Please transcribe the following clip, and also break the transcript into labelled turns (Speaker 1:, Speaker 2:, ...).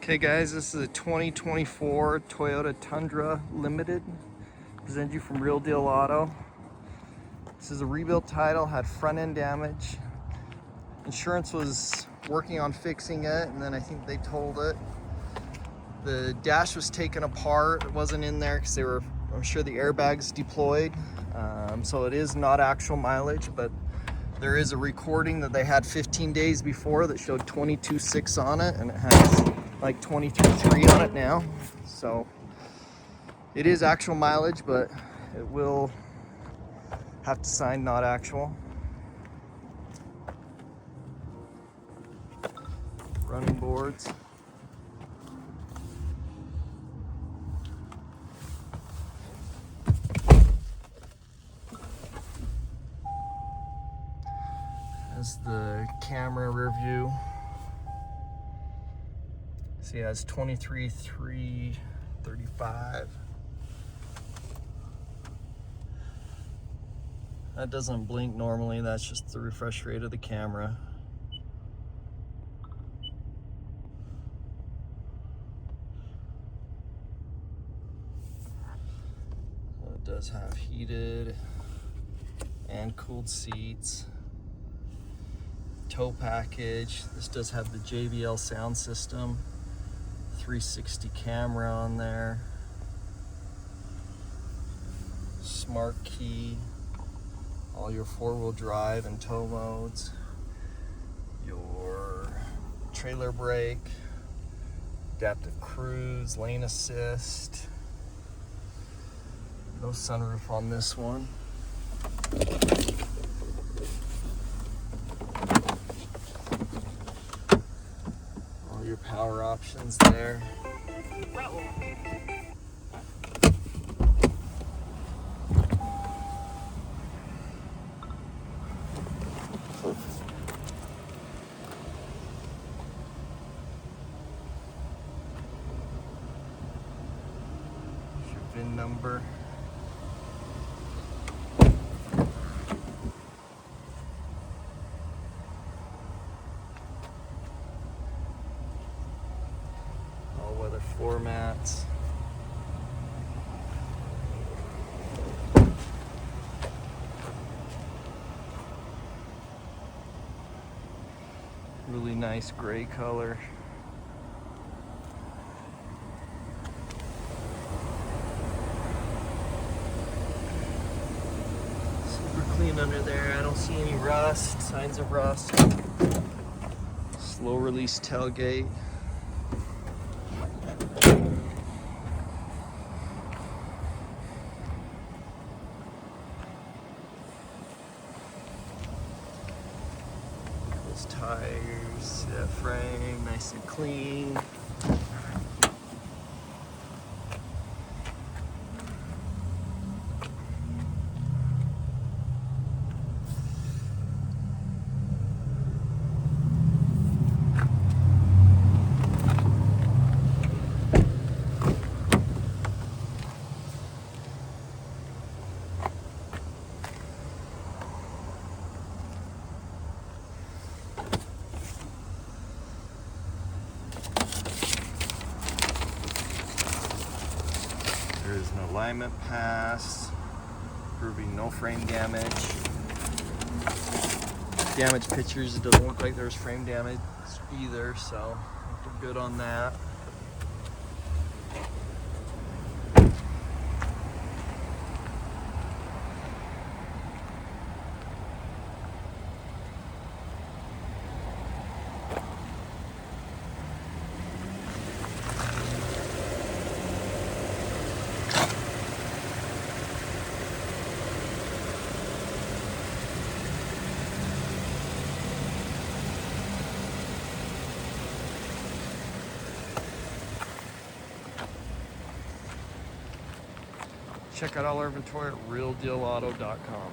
Speaker 1: Okay guys, this is a 2024 Toyota Tundra Limited. Present you from Real Deal Auto. This is a rebuilt title, had front end damage. Insurance was working on fixing it, and then I think they told it. The dash was taken apart. It wasn't in there because I'm sure the airbags deployed. So it is not actual mileage, but there is a recording that they had 15 days before that showed 22.6 on it, and it has like 23.3 on it now. So it is actual mileage, but it will have to sign not actual. Running boards. Has the camera rear view. See, it has 23.335. That doesn't blink normally. That's just the refresh rate of the camera. So it does have heated and cooled seats. Tow package. This does have the JBL sound system. 360 camera on there. Smart key. All your four-wheel drive and tow modes. Your trailer brake. Adaptive cruise, lane assist. No sunroof on this one. All your power options there. Your VIN number. All-weather floor mats. Really nice gray color. Super clean under there. I don't see any rust, signs of rust. Slow release tailgate. Those tires, that frame, nice and clean. There is an alignment pass, proving no frame damage. Damage pictures, it doesn't look like there's frame damage either, so we're good on that. Check out all our inventory at realdealauto.com.